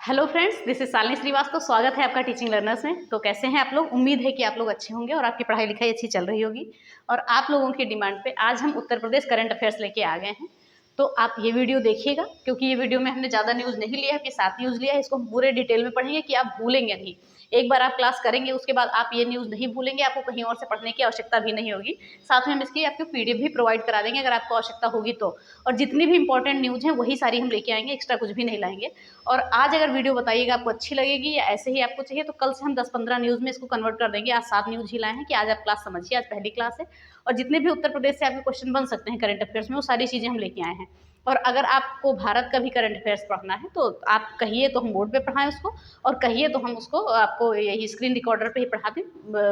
Hello friends, this is Shalini Srivastava. स्वागत है आपका टीचिंग लर्नर्स में। तो कैसे हैं आप लोग? उम्मीद है कि आप लोग अच्छे होंगे और आपकी पढ़ाई लिखाई अच्छी चल रही होगी। और आप लोगों की डिमांड पे आज हम उत्तर प्रदेश करंट अफेयर्स लेके आ गए हैं। तो आप ये वीडियो देखिएगा, क्योंकि ये वीडियो में हमने ज़्यादा न्यूज़ नहीं लिया है, कि 7 न्यूज़ लिया है। इसको हम पूरे डिटेल में पढ़ेंगे कि आप भूलेंगे नहीं। एक बार आप क्लास करेंगे, उसके बाद आप ये न्यूज़ नहीं भूलेंगे, आपको कहीं और से पढ़ने की आवश्यकता भी नहीं होगी। साथ में हम इसकी आपको पीडीएफ भी प्रोवाइड करा देंगे अगर आपको आवश्यकता होगी तो। और जितनी भी इंपॉर्टेंट न्यूज़ हैं वही सारी हम लेके आएंगे, एक्स्ट्रा कुछ भी नहीं लाएंगे। और आज अगर वीडियो बताइएगा आपको अच्छी लगेगी या ऐसे ही आपको चाहिए, तो कल से हम 10-15 न्यूज़ में इसको कन्वर्ट कर देंगे। आज 7 न्यूज़ ही लाए हैं कि आज आप क्लास समझिए, आज पहली क्लास है। और जितने भी उत्तर प्रदेश से आपके क्वेश्चन बन सकते हैं करंट अफेयर्स में, वो सारी चीज़ें हम लेके आए हैं। और अगर आपको भारत का भी करंट अफेयर्स पढ़ना है तो आप कहिए तो हम बोर्ड पे पढ़ाएं उसको, और कहिए तो हम उसको आपको यही स्क्रीन रिकॉर्डर पे ही पढ़ा दें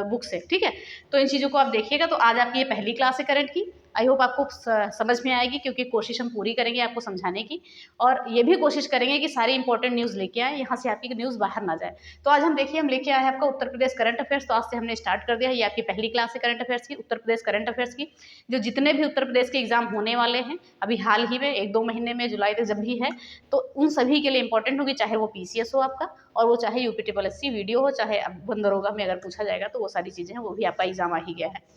बुक से, ठीक है। तो इन चीज़ों को आप देखिएगा। तो आज आपकी ये पहली क्लास है करंट की। आई होप आपको समझ में आएगी, क्योंकि कोशिश हम पूरी करेंगे आपको समझाने की। और ये भी कोशिश करेंगे कि सारी इंपॉर्टेंट न्यूज़ लेके आए, यहाँ से आपकी न्यूज़ बाहर ना जाए। तो आज हम देखिए, हम लेके आए हैं आपका उत्तर प्रदेश करंट अफेयर्स। तो आज से हमने स्टार्ट कर दिया है, ये आपकी पहली क्लास है करंट अफेयर्स की, उत्तर प्रदेश करंट अफेयर्स की। जो जितने भी उत्तर प्रदेश के एग्जाम होने वाले हैं अभी हाल ही में 1-2 महीने में, जुलाई तक जब भी है, तो उन सभी के लिए इंपॉर्टेंट होगी, चाहे वो पीसीएस हो आपका, और वो चाहे यूपी ट्रिपल एससी वीडियो हो, चाहे वन दरोगा में अगर पूछा जाएगा तो वो सारी चीज़ें हैं, वो भी आपका एग्जाम आ ही गया है।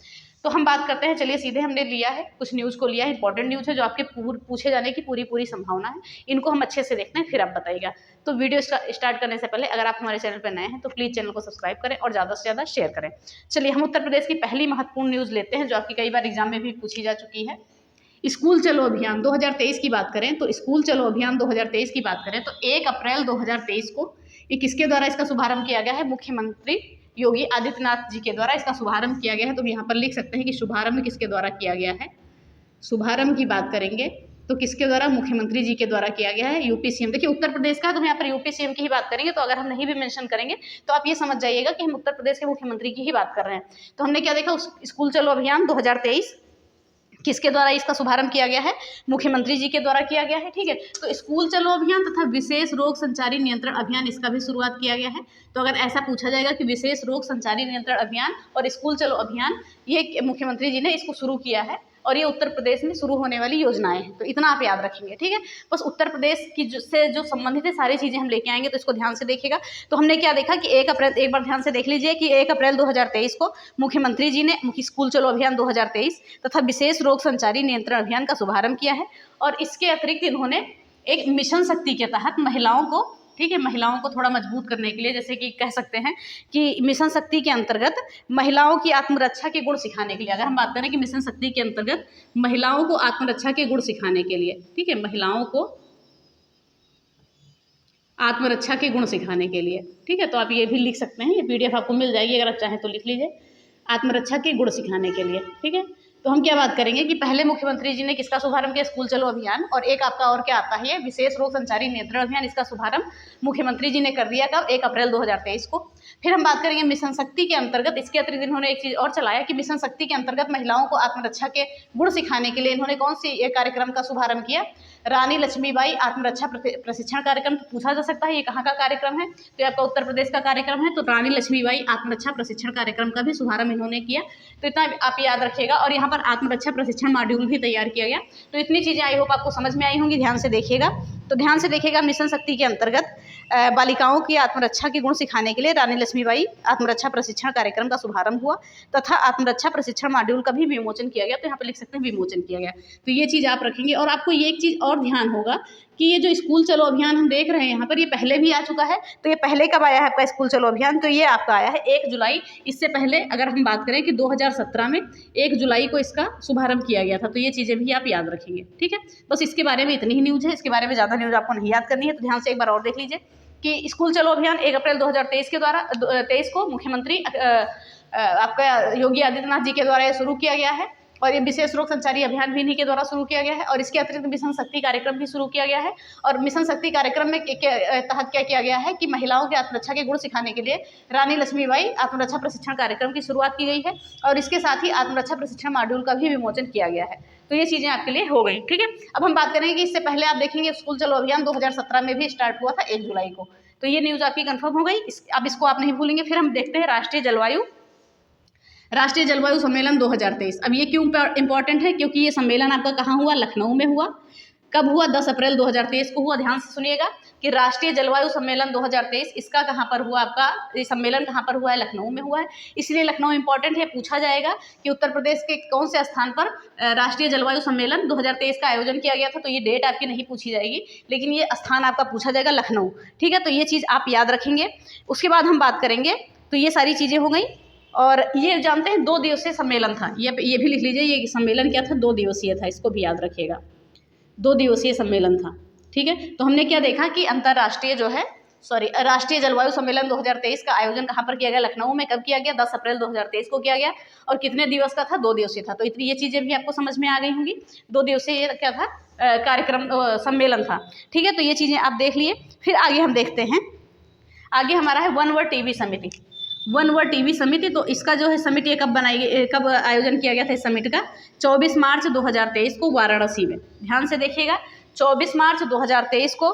तो हम बात करते हैं, चलिए सीधे हमने लिया है कुछ न्यूज़ को, लिया है इंपॉर्टेंट न्यूज़ है जो आपके पूछे जाने की पूरी संभावना है। इनको हम अच्छे से देखते हैं, फिर आप बताइएगा। तो वीडियो स्टार्ट करने से पहले अगर आप हमारे चैनल पर नए हैं तो प्लीज़ चैनल को सब्सक्राइब करें और ज़्यादा से ज़्यादा शेयर करें। चलिए हम उत्तर प्रदेश की पहली महत्वपूर्ण न्यूज़ लेते हैं, जो आपकी कई बार एग्जाम में भी पूछी जा चुकी है। स्कूल चलो अभियान 2023 की बात करें तो स्कूल चलो अभियान 2023 की बात करें तो 1 अप्रैल 2023 को ये किसके द्वारा इसका शुभारंभ किया गया है? मुख्यमंत्री योगी आदित्यनाथ जी के द्वारा इसका शुभारंभ किया गया है। तो यहाँ पर लिख सकते हैं कि शुभारंभ किसके द्वारा किया गया है। शुभारंभ की बात करेंगे तो किसके द्वारा? मुख्यमंत्री जी के द्वारा किया गया है। यूपी सीएम, देखिए उत्तर प्रदेश का है तो हम यहाँ पर यूपी सीएम की ही बात करेंगे। तो अगर हम नहीं भी मेंशन करेंगे तो आप ये समझ जाइएगा कि हम उत्तर प्रदेश के मुख्यमंत्री की ही बात कर रहे हैं। तो हमने क्या देखा, स्कूल चलो अभियान 2023 किसके द्वारा इसका शुभारंभ किया गया है? मुख्यमंत्री जी के द्वारा किया गया है, ठीक है। तो स्कूल चलो अभियान तथा विशेष रोग संचारी नियंत्रण अभियान, इसका भी शुरुआत किया गया है। तो अगर ऐसा पूछा जाएगा कि विशेष रोग संचारी नियंत्रण अभियान और स्कूल चलो अभियान, ये मुख्यमंत्री जी ने इसको शुरू किया है और ये उत्तर प्रदेश में शुरू होने वाली योजनाएं हैं। तो इतना आप याद रखेंगे, ठीक है। बस उत्तर प्रदेश की से जो संबंधित है सारी चीज़ें हम लेके आएंगे, तो इसको ध्यान से देखिएगा। तो हमने क्या देखा कि 1 अप्रैल, एक बार ध्यान से देख लीजिए कि 1 अप्रैल 2023 को मुख्यमंत्री जी ने स्कूल चलो अभियान 2023 तथा विशेष रोग संचारी नियंत्रण अभियान का शुभारंभ किया है। और इसके अतिरिक्त इन्होंने एक मिशन शक्ति के तहत महिलाओं को, ठीक है, महिलाओं को थोड़ा मजबूत करने के लिए, जैसे कि कह सकते हैं कि मिशन शक्ति के अंतर्गत महिलाओं की आत्मरक्षा के गुण सिखाने के लिए, अगर हम बात करें कि मिशन शक्ति के अंतर्गत महिलाओं को आत्मरक्षा के गुण सिखाने के लिए, ठीक है, महिलाओं को आत्मरक्षा के गुण सिखाने के लिए, ठीक है। तो आप ये भी लिख सकते हैं, ये पीडीएफ आपको मिल जाएगी, अगर आप चाहें तो लिख लीजिए, आत्मरक्षा के गुण सिखाने के लिए, ठीक है। तो हम क्या बात करेंगे कि पहले मुख्यमंत्री जी ने किसका शुभारंभ किया? स्कूल चलो अभियान। और एक आपका और क्या आता है, ये विशेष रोग संचारी नियंत्रण अभियान, इसका शुभारंभ मुख्यमंत्री जी ने कर दिया कब? 1 अप्रैल 2023 को। फिर हम बात करेंगे मिशन शक्ति के अंतर्गत, इसके अतिरिक्त इन्होंने एक चीज़ और चलाया कि मिशन शक्ति के अंतर्गत महिलाओं को आत्मरक्षा के गुण सिखाने के लिए इन्होंने कौन सी एक कार्यक्रम का शुभारंभ किया? रानी लक्ष्मीबाई आत्मरक्षा प्रशिक्षण कार्यक्रम। तो पूछा जा सकता है ये कहाँ का कार्यक्रम है? तो ये आपका उत्तर प्रदेश का कार्यक्रम है। तो रानी लक्ष्मीबाई आत्मरक्षा प्रशिक्षण कार्यक्रम का भी शुभारंभ इन्होंने किया। तो इतना आप याद रखिएगा। और यहाँ पर आत्मरक्षा प्रशिक्षण मॉड्यूल भी तैयार किया गया। तो इतनी चीज़ें आई होप आपको समझ में आई होंगी, ध्यान से देखिएगा। तो ध्यान से देखिएगा, मिशन शक्ति के अंतर्गत बालिकाओं की आत्मरक्षा के गुण सिखाने के लिए रानी लक्ष्मीबाई आत्मरक्षा प्रशिक्षण कार्यक्रम का शुभारंभ हुआ तथा आत्मरक्षा प्रशिक्षण मॉड्यूल का भी विमोचन किया गया। तो यहाँ पर लिख सकते हैं विमोचन किया गया। तो ये चीज़ आप रखेंगे। और आपको ये एक चीज़ और ध्यान होगा कि ये जो स्कूल चलो अभियान हम देख रहे हैं यहाँ पर, ये पहले भी आ चुका है। तो ये पहले कब आया है आपका स्कूल चलो अभियान? तो ये आपका आया है 1 जुलाई। इससे पहले अगर हम बात करें कि 2017 में 1 जुलाई को इसका शुभारंभ किया गया था। तो ये चीज़ें भी आप याद रखेंगे, ठीक है। बस इसके बारे में इतनी ही न्यूज़ है, इसके बारे में ज़्यादा न्यूज़ आपको नहीं याद करनी है। तो ध्यान से एक बार और देख लीजिए कि स्कूल चलो अभियान 1 अप्रैल 2023 के द्वारा 23 को मुख्यमंत्री आपका योगी आदित्यनाथ जी के द्वारा ये शुरू किया गया है। और ये विशेष रोग संचारी अभियान भी इन्हीं के द्वारा शुरू किया गया है। और इसके अतिरिक्त मिशन शक्ति कार्यक्रम भी शुरू किया गया है। और मिशन शक्ति कार्यक्रम में तहत क्या किया गया है कि महिलाओं के आत्मरक्षा के गुण सिखाने के लिए रानी लक्ष्मीबाई आत्मरक्षा प्रशिक्षण कार्यक्रम की शुरुआत की गई है। और इसके साथ ही आत्मरक्षा प्रशिक्षण मॉड्यूल का भी विमोचन किया गया है। तो ये चीज़ें आपके लिए हो गई, ठीक है। अब हम बात करेंगे कि इससे पहले आप देखेंगे स्कूल चलो अभियान 2017 में भी स्टार्ट हुआ था 1 जुलाई को। तो ये न्यूज़ आपकी कंफर्म हो गई। अब इसको आप नहीं भूलेंगे। फिर हम देखते हैं राष्ट्रीय जलवायु सम्मेलन 2023। अब ये क्यों इंपॉर्टेंट है? क्योंकि ये सम्मेलन आपका कहाँ हुआ? लखनऊ में हुआ। कब हुआ? 10 अप्रैल 2023 को हुआ। ध्यान से सुनिएगा कि राष्ट्रीय जलवायु सम्मेलन 2023 इसका कहाँ पर हुआ? आपका ये सम्मेलन कहाँ पर हुआ है? लखनऊ में हुआ है। इसलिए लखनऊ इंपॉर्टेंट है, पूछा जाएगा कि उत्तर प्रदेश के कौन से स्थान पर राष्ट्रीय जलवायु सम्मेलन 2023 का आयोजन किया गया था। तो ये डेट आपकी नहीं पूछी जाएगी, लेकिन ये स्थान आपका पूछा जाएगा लखनऊ। ठीक है, तो ये चीज़ आप याद रखेंगे। उसके बाद हम बात करेंगे, तो ये सारी चीज़ें हो गई। और ये जानते हैं 2 दिवसीय सम्मेलन था, ये भी लिख लीजिए, ये सम्मेलन क्या था? 2 दिवसीय था, इसको भी याद रखिएगा, 2 दिवसीय सम्मेलन था। ठीक है, तो हमने क्या देखा कि राष्ट्रीय जलवायु सम्मेलन 2023 का आयोजन कहाँ पर किया गया? लखनऊ में। कब किया गया? 10 अप्रैल 2023 को किया गया। और कितने दिवस का था? 2 दिवसीय था। तो इतनी ये चीज़ें भी आपको समझ में आ गई होंगी। 2 दिवसीय क्या था? कार्यक्रम सम्मेलन था। ठीक है, तो ये चीज़ें आप देख लिए। फिर आगे हम देखते हैं, आगे हमारा है वन वर्ल्ड टीबी समिति। वन वर्ल्ड टीबी समिति, तो इसका जो है समिति ये कब आयोजन किया गया था इस समिति का? 24 मार्च 2023 को वाराणसी में। ध्यान से देखिएगा, 24 मार्च 2023 को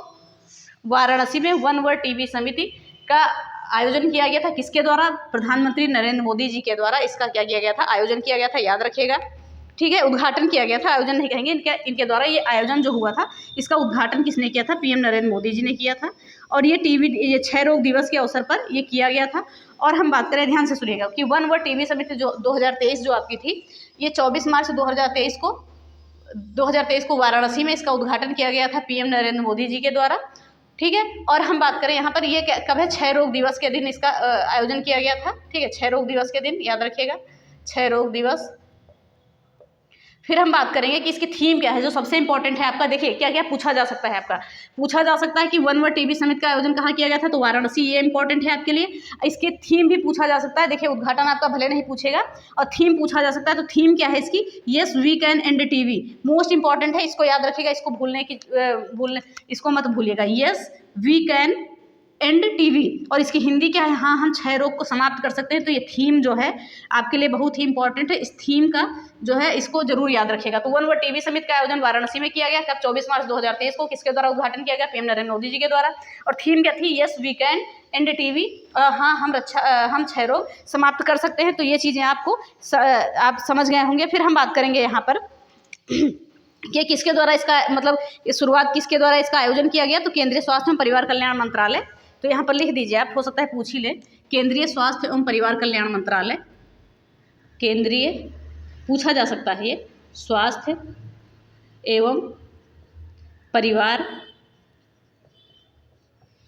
वाराणसी में वन वर्ल्ड टीबी समिति का आयोजन किया गया था। किसके द्वारा? प्रधानमंत्री नरेंद्र मोदी जी के द्वारा इसका क्या किया गया था? आयोजन किया गया था, याद रखिएगा। ठीक है, उद्घाटन किया गया था, आयोजन नहीं कहेंगे। इनके द्वारा ये आयोजन जो हुआ था, इसका उद्घाटन किसने किया था? पीएम नरेंद्र मोदी जी ने किया था। और ये क्षय रोग दिवस के अवसर पर ये किया गया था। और हम बात करें, ध्यान से सुनिएगा, कि वन वर्ल्ड टीबी समिति जो 2023 जो आपकी थी, ये 24 मार्च 2023 को वाराणसी में इसका उद्घाटन किया गया था पीएम नरेंद्र मोदी जी के द्वारा। ठीक है, और हम बात करें यहाँ पर ये कब है? क्षय रोग दिवस के दिन इसका आयोजन किया गया था। ठीक है, क्षय रोग दिवस के दिन, याद रखिएगा, क्षय रोग दिवस। फिर हम बात करेंगे कि इसकी थीम क्या है, जो सबसे इंपॉर्टेंट है आपका। देखिए क्या क्या पूछा जा सकता है आपका, पूछा जा सकता है कि वन वर्ल्ड टीबी समिति का आयोजन कहाँ किया गया था? तो वाराणसी, ये इंपॉर्टेंट है आपके लिए। इसकी थीम भी पूछा जा सकता है। देखिए उद्घाटन आपका भले नहीं पूछेगा, और थीम पूछा जा सकता है। तो थीम क्या है इसकी? Yes we can end TB, most important है, इसको याद रखिएगा। इसको मत भूलिएगा, yes we can end TB. और इसकी हिंदी क्या है? हाँ, हम क्षय रोग को समाप्त कर सकते हैं। तो ये थीम जो है आपके लिए बहुत ही इंपॉर्टेंट है। इस थीम का जो है इसको जरूर याद रखिएगा। तो वन वर्ल्ड टीबी समिति का आयोजन वाराणसी में किया गया। कब? 24 मार्च 2023 को। किसके द्वारा उद्घाटन किया गया? पीएम नरेंद्र मोदी जी के द्वारा। और थीम क्या थी? Yes we can end TB, हाँ हम क्षय रोग समाप्त कर सकते हैं। तो ये चीज़ें आप समझ गए होंगे। फिर हम बात करेंगे यहाँ पर कि किसके द्वारा इसका मतलब शुरुआत किसके द्वारा इसका आयोजन किया गया? तो केंद्रीय स्वास्थ्य एवं परिवार कल्याण मंत्रालय। तो यहाँ पर लिख दीजिए आप, हो सकता है पूछ ही ले, केंद्रीय स्वास्थ्य एवं परिवार कल्याण मंत्रालय। केंद्रीय पूछा जा सकता है, ये स्वास्थ्य एवं परिवार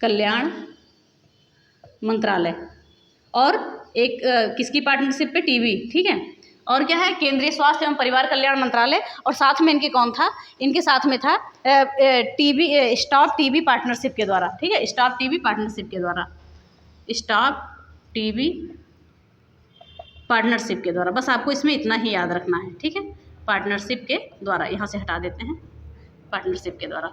कल्याण मंत्रालय। और एक किसकी पार्टनरशिप पे? टीबी। ठीक है, और क्या है? केंद्रीय स्वास्थ्य एवं परिवार कल्याण मंत्रालय। और साथ में इनके कौन था? इनके साथ में था स्टॉप टीबी पार्टनरशिप के द्वारा। ठीक है, स्टॉप टीबी पार्टनरशिप के द्वारा, स्टॉप टीबी पार्टनरशिप के द्वारा। बस आपको इसमें इतना ही याद रखना है। ठीक है, पार्टनरशिप के द्वारा, यहाँ से हटा देते हैं, पार्टनरशिप के द्वारा।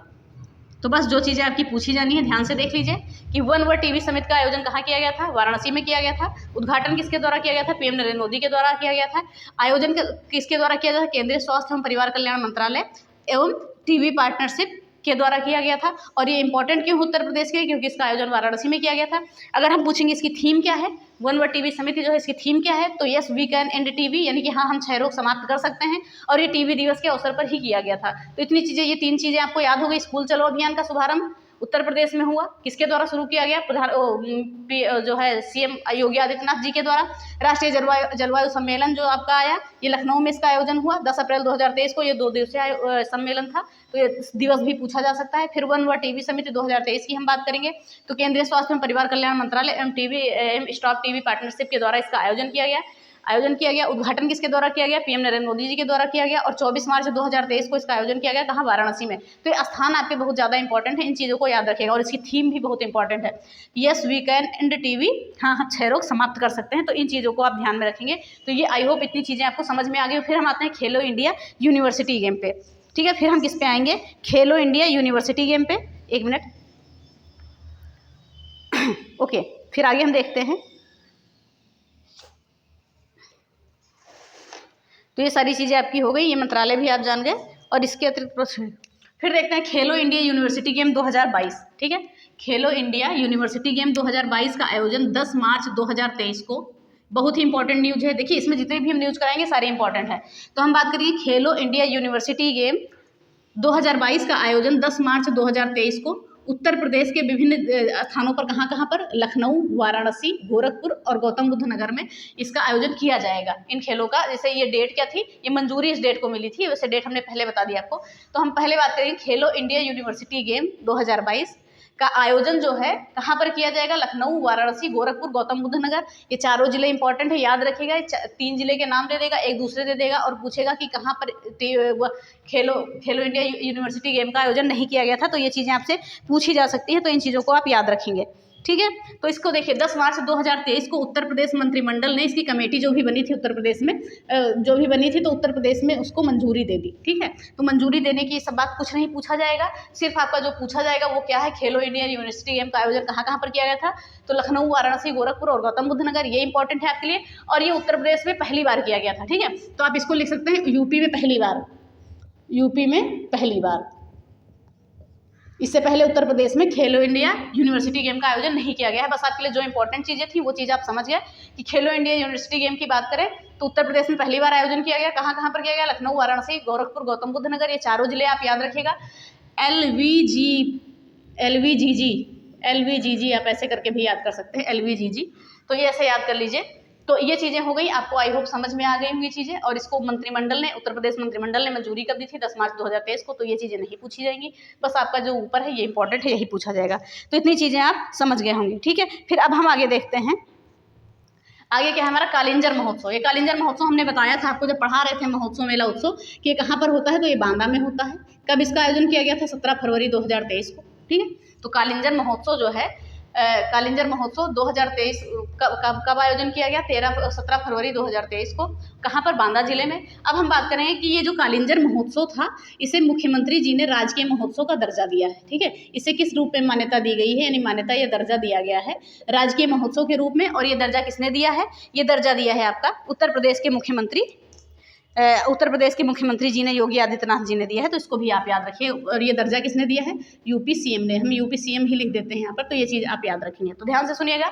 तो बस जो चीज़ें आपकी पूछी जानी है ध्यान से देख लीजिए कि वन वर्ल्ड टीबी समिति का आयोजन कहाँ किया गया था? वाराणसी में किया गया था। उद्घाटन किसके द्वारा किया गया था? पीएम नरेंद्र मोदी के द्वारा किया गया था। आयोजन किसके द्वारा किया गया था? केंद्रीय स्वास्थ्य एवं परिवार कल्याण मंत्रालय एवं टीबी पार्टनरशिप के द्वारा किया गया था। और ये इंपॉर्टेंट क्यों उत्तर प्रदेश के? क्योंकि इसका आयोजन वाराणसी में किया गया था। अगर हम पूछेंगे इसकी थीम क्या है, वन वर्ल्ड टीबी समिति जो है इसकी थीम क्या है? तो yes we can end TB, यानी कि हाँ हम क्षय रोग समाप्त कर सकते हैं। और ये टीबी दिवस के अवसर पर ही किया गया था। तो इतनी चीज़ें, ये 3 चीज़ें आपको याद हो गई। स्कूल चलो अभियान का शुभारंभ उत्तर प्रदेश में हुआ, किसके द्वारा शुरू किया गया? जो है सीएम योगी आदित्यनाथ जी के द्वारा। राष्ट्रीय जलवायु सम्मेलन जो आपका आया, ये लखनऊ में इसका आयोजन हुआ 10 अप्रैल 2023 को। ये 2 दिवसीय सम्मेलन था, तो ये दिवस भी पूछा जा सकता है। फिर वन वर्ल्ड टीबी समिति 2023 की हम बात करेंगे, तो केंद्रीय स्वास्थ्य एवं परिवार कल्याण मंत्रालय एवं स्टॉप टीबी पार्टनरशिप के द्वारा इसका आयोजन किया गया। उद्घाटन किसके द्वारा किया गया? पीएम नरेंद्र मोदी जी के द्वारा किया गया। और 24 मार्च 2023 को इसका आयोजन किया गया। कहाँ? वाराणसी में। तो ये स्थान आपके बहुत ज़्यादा इंपॉर्टेंट है, इन चीज़ों को याद रखिएगा। और इसकी थीम भी बहुत इंपॉर्टेंट है, yes we can end TB, हाँ हम क्षय रोग समाप्त कर सकते हैं। तो इन चीज़ों को आप ध्यान में रखेंगे। तो ये आई होप इतनी चीज़ें आपको समझ में आ गई। फिर हम आते हैं खेलो इंडिया यूनिवर्सिटी गेम पे। ठीक है, फिर हम किस पे आएंगे? खेलो इंडिया यूनिवर्सिटी गेम पे। 1 मिनट ओके, फिर आगे हम देखते हैं। तो ये सारी चीज़ें आपकी हो गई, ये मंत्रालय भी आप जान गए। और इसके अतिरिक्त फिर देखते हैं खेलो इंडिया यूनिवर्सिटी गेम 2022। ठीक है, खेलो इंडिया यूनिवर्सिटी गेम 2022 का आयोजन 10 मार्च 2023 को। बहुत ही इंपॉर्टेंट न्यूज़ है। देखिए इसमें जितने भी हम न्यूज़ कराएंगे सारे इंपॉर्टेंट है। तो हम बात करेंगे खेलो इंडिया यूनिवर्सिटी गेम 2022 का आयोजन 10 मार्च 2023 को उत्तर प्रदेश के विभिन्न स्थानों पर, कहाँ पर, लखनऊ, वाराणसी, गोरखपुर और गौतम बुद्ध नगर में इसका आयोजन किया जाएगा इन खेलों का। जैसे ये डेट क्या थी, ये मंजूरी इस डेट को मिली थी, वैसे डेट हमने पहले बता दिया आपको। तो हम पहले बात करेंगे खेलो इंडिया यूनिवर्सिटी गेम 2022 का आयोजन जो है कहाँ पर किया जाएगा, लखनऊ, वाराणसी, गोरखपुर, गौतम बुद्ध नगर। ये चारों जिले इंपॉर्टेंट है, याद रखिएगा। 3 जिले के नाम दे देगा, एक दूसरे दे देगा और पूछेगा कि कहाँ पर खेलो इंडिया यूनिवर्सिटी गेम का आयोजन नहीं किया गया था। तो ये चीज़ें आपसे पूछी जा सकती है, तो इन चीज़ों को आप याद रखेंगे, ठीक है। तो इसको देखिए, 10 मार्च 2023 को उत्तर प्रदेश मंत्रिमंडल ने, इसकी कमेटी जो भी बनी थी उत्तर प्रदेश में, जो भी बनी थी, तो उत्तर प्रदेश में उसको मंजूरी दे दी, ठीक है। तो मंजूरी देने की सब बात कुछ नहीं पूछा जाएगा, सिर्फ आपका जो पूछा जाएगा वो क्या है, खेलो इंडिया यूनिवर्सिटी गेम का आयोजन कहाँ पर किया गया था, तो लखनऊ, वाराणसी, गोरखपुर और गौतम बुद्ध नगर। ये इंपॉर्टेंट है आपके लिए, और ये उत्तर प्रदेश में पहली बार किया गया था, ठीक है। तो आप इसको लिख सकते हैं यूपी में पहली बार, यूपी में पहली बार। इससे पहले उत्तर प्रदेश में खेलो इंडिया यूनिवर्सिटी गेम का आयोजन नहीं किया गया है। बस आपके लिए जो इंपॉर्टेंट चीज़ें थी वो चीज़ आप समझ गए कि खेलो इंडिया यूनिवर्सिटी गेम की बात करें तो उत्तर प्रदेश में पहली बार आयोजन किया गया। कहाँ पर किया गया, लखनऊ, वाराणसी, गोरखपुर, गौतम बुद्ध नगर। ये चारों जिले आप याद रखिएगा। LVGG आप ऐसे करके भी याद कर सकते हैं, LVGG। तो ये ऐसे याद कर लीजिए। तो ये चीज़ें हो गई, आपको आई होप समझ में आ गई होंगी चीज़ें। और इसको मंत्रिमंडल ने, उत्तर प्रदेश मंत्रिमंडल ने मंजूरी कब दी थी, 10 मार्च 2023 को। तो ये चीज़ें नहीं पूछी जाएंगी, बस आपका जो ऊपर है ये इंपॉर्टेंट है, यही पूछा जाएगा। तो इतनी चीज़ें आप समझ गए होंगे, ठीक है। फिर अब हम आगे देखते हैं, आगे क्या है हमारा कालिंजर महोत्सव। ये कालिंजर महोत्सव हमने बताया था आपको जब पढ़ा रहे थे महोत्सव, मेला उत्सव, कि ये कहाँ पर होता है, तो ये बांदा में होता है। कब इसका आयोजन किया गया था, 17 फरवरी 2023 को, ठीक है। तो कालिंजर महोत्सव जो है, कालिंजर महोत्सव 2023 कब आयोजन किया गया, 17 फरवरी 2023 को। कहाँ पर, बांदा जिले में। अब हम बात करेंगे कि ये जो कालिंजर महोत्सव था, इसे मुख्यमंत्री जी ने राजकीय महोत्सव का दर्जा दिया है, ठीक है। इसे किस रूप में मान्यता दी गई है, यानी मान्यता, ये दर्जा दिया गया है राजकीय महोत्सव के रूप में। और ये दर्जा किसने दिया है, ये दर्जा दिया है आपका उत्तर प्रदेश के मुख्यमंत्री जी ने, योगी आदित्यनाथ जी ने दिया है। तो इसको भी आप याद रखिए। और ये दर्जा किसने दिया है, यूपी सीएम ने। हम यूपी सीएम ही लिख देते हैं यहाँ पर, तो ये चीज़ आप याद रखेंगे। तो ध्यान से सुनिएगा,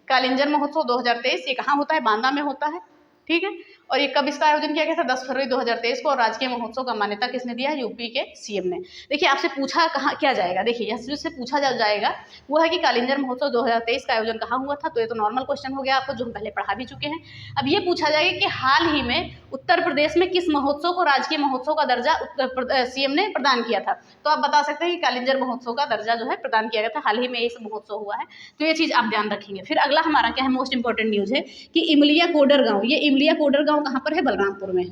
कालिंजर महोत्सव 2023 ये कहाँ होता है, बांदा में होता है, ठीक है। और ये कब इसका आयोजन किया गया था, 10 फरवरी 2023 को। और राजकीय महोत्सव का मान्यता किसने दिया है, यूपी के सीएम ने। देखिए आपसे पूछा कहाँ क्या जाएगा, देखिए यहाँ से पूछा जाएगा वो है कि कालिंजर महोत्सव 2023 का आयोजन कहाँ हुआ था। तो ये तो नॉर्मल क्वेश्चन हो गया आपको, जो हम पहले पढ़ा भी चुके हैं। अब ये पूछा जाएगा कि हाल ही में उत्तर प्रदेश में किस महोत्सव को राजकीय महोत्सव का दर्जा सीएम ने प्रदान किया था। तो आप बता सकते हैं कि कालिंजर महोत्सव का दर्जा जो है प्रदान किया गया था, हाल ही में एक महोत्सव हुआ है। तो ये चीज़ आप ध्यान रखेंगे। फिर अगला हमारा क्या है, मोस्ट इंपॉर्टेंट न्यूज़ है कि इमलिया कोडर गाँव, ये इमलिया कोडर गाँव कहाँ पर है, बलरामपुर में है,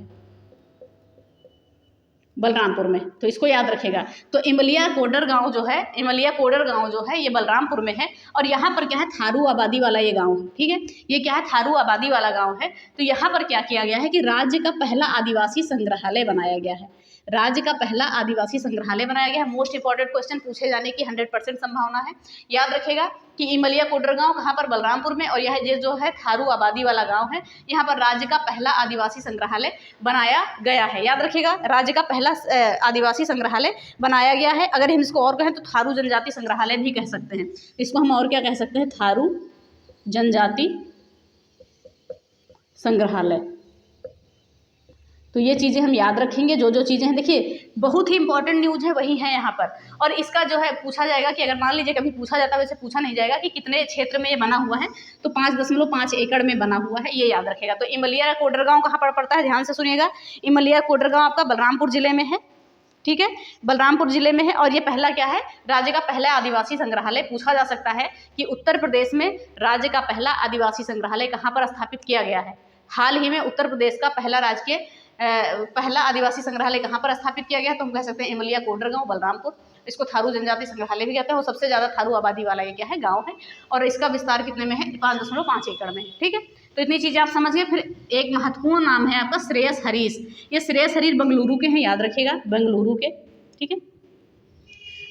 बलरामपुर में। तो इसको याद रखेगा। तो इमलिया कोडर गांव जो है, ये बलरामपुर में है। और यहाँ पर क्या है, थारू आबादी वाला ये गांव है, ठीक है। ये क्या है, थारू आबादी वाला गांव है। तो यहाँ पर क्या किया गया है कि राज्य का पहला आदिवासी संग्रहालय बनाया गया है, राज्य का पहला आदिवासी संग्रहालय बनाया गया है। मोस्ट इंपॉर्टेंट क्वेश्चन पूछे जाने की 100% संभावना है। याद रखेगा कि इमलिया कोडर गांव कहाँ पर, बलरामपुर में। और यह जो है थारू आबादी वाला गांव है, यहाँ पर राज्य का पहला आदिवासी संग्रहालय बनाया गया है। याद रखिएगा, राज्य का पहला आदिवासी संग्रहालय बनाया गया है। अगर हम इसको और कहें तो थारू जनजाति संग्रहालय भी कह सकते हैं। इसको हम और क्या कह सकते हैं, थारू जनजाति संग्रहालय। तो ये चीज़ें हम याद रखेंगे, जो चीज़ें हैं। देखिए बहुत ही इंपॉर्टेंट न्यूज़ है, वही है यहाँ पर। और इसका जो है पूछा जाएगा कि अगर मान लीजिए कभी पूछा जाता है, वैसे पूछा नहीं जाएगा कि कितने क्षेत्र में ये बना हुआ है, तो 5.5 एकड़ में बना हुआ है, ये याद रखेगा। तो इमलिया कोडर गाँव कहाँ पर पड़ता है, ध्यान से सुनिएगा। इमलिया कोडर गाँव आपका बलरामपुर जिले में है, ठीक है, बलरामपुर जिले में है। और ये पहला क्या है, राज्य का पहला आदिवासी संग्रहालय। पूछा जा सकता है कि उत्तर प्रदेश में राज्य का पहला आदिवासी संग्रहालय कहाँ पर स्थापित किया गया है। हाल ही में उत्तर प्रदेश का पहला आदिवासी संग्रहालय कहाँ पर स्थापित किया गया, तो हम कह सकते हैं इमलिया कोडर गाँव, बलरामपुर। इसको थारू जनजाति संग्रहालय भी कहते हैं। और सबसे ज़्यादा थारू आबादी वाला ये क्या है, गाँव है। और इसका विस्तार कितने में है, 5.5 एकड़ में है, ठीक है। तो इतनी चीज़ें आप समझ गए। फिर एक महत्वपूर्ण नाम है आपका श्रेयस हरीश। ये श्रेयस हरीश बेंगलुरु के हैं, याद रखिएगा, बेंगलुरु के, ठीक है।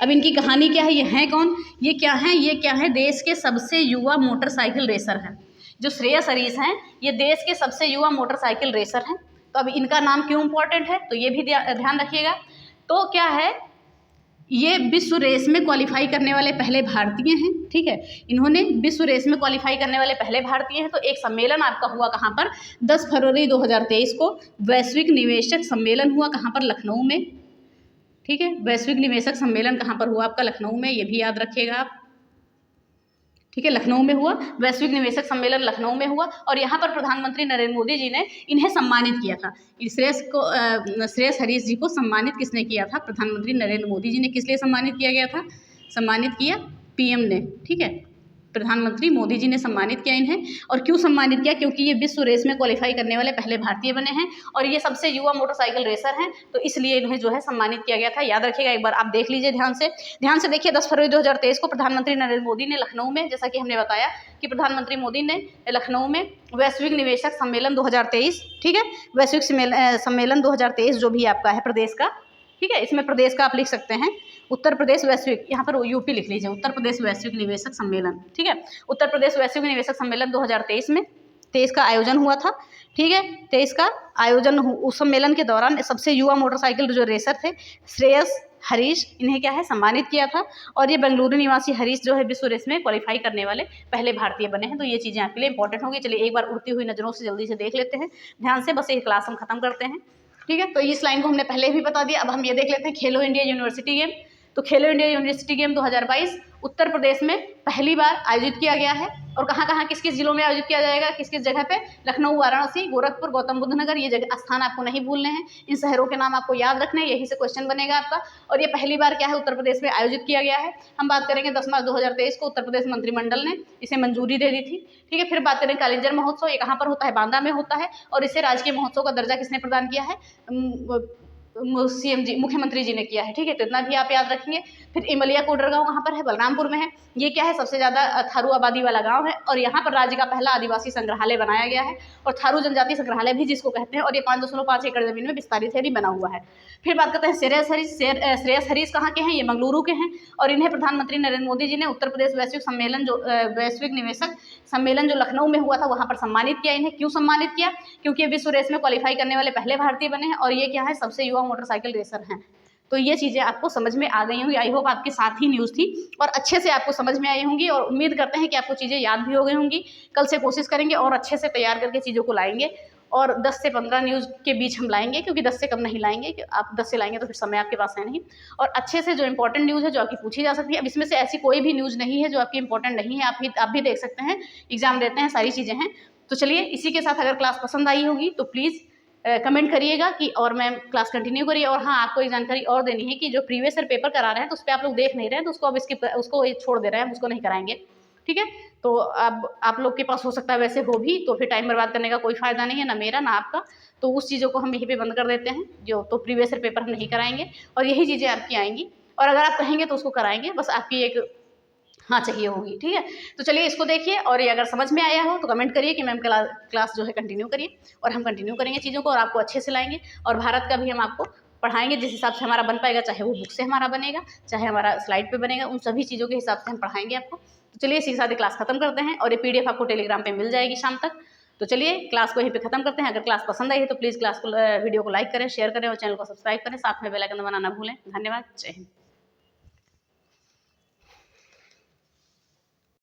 अब इनकी कहानी क्या है, ये हैं कौन, ये क्या है, देश के सबसे युवा मोटरसाइकिल रेसर हैं। जो श्रेयस हरीश हैं, ये देश के सबसे युवा मोटरसाइकिल रेसर हैं। तो अब इनका नाम क्यों इम्पोर्टेंट है, तो ये भी ध्यान रखिएगा। तो क्या है, ये विश्व रेस में क्वालिफाई करने वाले पहले भारतीय हैं, ठीक है। इन्होंने विश्व रेस में क्वालिफाई करने वाले पहले भारतीय हैं। तो एक सम्मेलन आपका हुआ कहाँ पर, 10 फरवरी 2023 को वैश्विक निवेशक सम्मेलन हुआ, कहाँ पर, लखनऊ में, ठीक है। वैश्विक निवेशक सम्मेलन कहाँ पर हुआ आपका? लखनऊ में, ये भी याद रखिएगा आप, ठीक है। लखनऊ में हुआ, वैश्विक निवेशक सम्मेलन लखनऊ में हुआ और यहाँ पर प्रधानमंत्री नरेंद्र मोदी जी ने इन्हें सम्मानित किया था। श्रेयस हरीश जी को सम्मानित किसने किया था? प्रधानमंत्री नरेंद्र मोदी जी ने। किस लिए सम्मानित किया गया था? सम्मानित किया पीएम ने, ठीक है। प्रधानमंत्री मोदी जी ने सम्मानित किया इन्हें। और क्यों सम्मानित किया? क्योंकि ये विश्व रेस में क्वालिफाई करने वाले पहले भारतीय बने हैं और ये सबसे युवा मोटरसाइकिल रेसर हैं, तो इसलिए इन्हें जो है सम्मानित किया गया था। याद रखिएगा, एक बार आप देख लीजिए ध्यान से देखिए। 10 फरवरी 2023 को प्रधानमंत्री नरेंद्र मोदी ने लखनऊ में, जैसा कि हमने बताया कि प्रधानमंत्री मोदी ने लखनऊ में वैश्विक निवेशक सम्मेलन 2023, ठीक है, वैश्विक सम्मेलन 2023 जो भी आपका है प्रदेश का, ठीक है, इसमें प्रदेश का आप लिख सकते हैं उत्तर प्रदेश वैश्विक, यहाँ पर यूपी लिख लीजिए, उत्तर प्रदेश वैश्विक निवेशक सम्मेलन, ठीक है। उत्तर प्रदेश वैश्विक निवेशक सम्मेलन 2023 का आयोजन हुआ था, ठीक है। 23 का आयोजन उस सम्मेलन के दौरान सबसे युवा मोटरसाइकिल जो रेसर थे श्रेयस हरीश, इन्हें क्या है सम्मानित किया था। और ये बेंगलुरु निवासी हरीश जो है विश्व रेस में क्वालिफाई करने वाले पहले भारतीय बने हैं। तो ये चीज़ें आपके लिए इंपॉर्टेंट होगी। चलिए एक बार उड़ती हुई नज़रों से जल्दी से देख लेते हैं ध्यान से, बस ये क्लास हम खत्म करते हैं, ठीक है। तो इस लाइन को हमने पहले भी बता दिया। अब हम ये देख लेते हैं खेलो इंडिया यूनिवर्सिटी गेम। तो खेलो India university game 2022 Uttar Pradesh में पहली बार आयोजित किया गया है। और कहाँ कहाँ किस किस जिलों में आयोजित किया जाएगा, किस किस जगह पे? लखनऊ, वाराणसी, गोरखपुर, गौतम बुद्ध नगर, ये जगह स्थान आपको नहीं भूलने हैं। इन शहरों के नाम आपको याद रखने हैं, यही से क्वेश्चन बनेगा आपका। और ये पहली बार क्या है उत्तर प्रदेश में आयोजित किया गया है। हम बात करेंगे 10 मार्च 2023 को उत्तर प्रदेश मंत्रिमंडल ने इसे मंजूरी दे दी थी, ठीक है। फिर बात करें कालिंजर महोत्सव, ये कहाँ पर होता है? बांदा में होता है। और इसे राजकीय महोत्सव का दर्जा किसने प्रदान किया है? सीएम जी, मुख्यमंत्री जी ने किया है, ठीक है। तो इतना भी आप याद रखेंगे। फिर इमलिया कोडर गांव कहाँ पर है? बलरामपुर में है। ये क्या है? सबसे ज़्यादा थारू आबादी वाला गांव है और यहाँ पर राज्य का पहला आदिवासी संग्रहालय बनाया गया है और थारू जनजाति संग्रहालय भी जिसको कहते हैं। और ये 5.5 एकड़ जमीन में विस्तारित है, भी बना हुआ है। फिर बात करते हैं श्रेयस हरीश कहाँ के हैं? ये मंगलुरु के हैं और इन्हें प्रधानमंत्री नरेंद्र मोदी जी ने उत्तर प्रदेश वैश्विक निवेशक सम्मेलन जो लखनऊ में हुआ था वहाँ पर सम्मानित किया। इन्हें क्यों सम्मानित किया? क्योंकि ये विश्व रेस में क्वालिफाई करने वाले पहले भारतीय बने हैं और ये क्या है? सबसे युवा मोटरसाइकिल रेसर हैं। तो ये चीज़ें आपको समझ में आ गई होंगी। आई होप आपके साथ ही न्यूज़ थी और अच्छे से आपको समझ में आई होंगी और उम्मीद करते हैं कि आपको चीज़ें याद भी हो गई होंगी। कल से कोशिश करेंगे और अच्छे से तैयार करके चीज़ों को लाएंगे और 10 से 15 न्यूज़ के बीच हम लाएंगे, क्योंकि 10 से कम नहीं लाएंगे। कि आप 10 से लाएंगे तो फिर समय आपके पास है नहीं। और अच्छे से जो इंपॉर्टेंट न्यूज़ है जो आपकी पूछी जा सकती है, अब इसमें से ऐसी कोई भी न्यूज़ नहीं है जो आपकी इंपॉर्टेंट नहीं है। आप भी देख सकते हैं, एग्जाम देते हैं, सारी चीज़ें हैं। तो चलिए इसी के साथ अगर क्लास पसंद आई होगी तो प्लीज़ कमेंट करिएगा कि और मैम क्लास कंटिन्यू करिए। और हाँ, आपको एक जानकारी और देनी है कि जो प्रीवियस ईयर पेपर करा रहे हैं तो उस पर आप लोग देख नहीं रहे हैं, तो उसको अब उसको छोड़ दे रहे हैं, उसको नहीं कराएंगे, ठीक है। तो अब आप लोग के पास हो सकता है वैसे हो भी, तो फिर टाइम बर्बाद करने का कोई फ़ायदा नहीं है, ना मेरा ना आपका। तो उस चीज़ों को हम यहीं पे बंद कर देते हैं, जो तो प्रीवियस ईयर पेपर हम नहीं कराएंगे और यही चीज़ें आपकी आएंगी। और अगर आप कहेंगे तो उसको कराएंगे, बस आपकी एक हाँ चाहिए होगी, ठीक है। तो चलिए इसको देखिए और ये अगर समझ में आया हो तो कमेंट करिए कि मैम क्लास जो है कंटिन्यू करिए। और हम कंटिन्यू करेंगे चीज़ों को और आपको अच्छे से लाएंगे। और भारत का भी हम आपको पढ़ाएंगे जिस हिसाब से हमारा बन पाएगा, चाहे वो बुक से हमारा बनेगा, चाहे हमारा स्लाइड पे बनेगा, उन सभी चीज़ों के हिसाब से हम पढ़ाएंगे आपको। तो चलिए इसी के साथ क्लास खत्म करते हैं और ये PDF आपको टेलीग्राम पे मिल जाएगी शाम तक। तो चलिए क्लास को यहीं पे खत्म करते हैं। अगर क्लास पसंद आई है तो प्लीज़ वीडियो को लाइक करें, शेयर करें और चैनल को सब्सक्राइब करें, साथ में बेल आइकन दबाना ना भूलें। धन्यवाद, जय हिंद।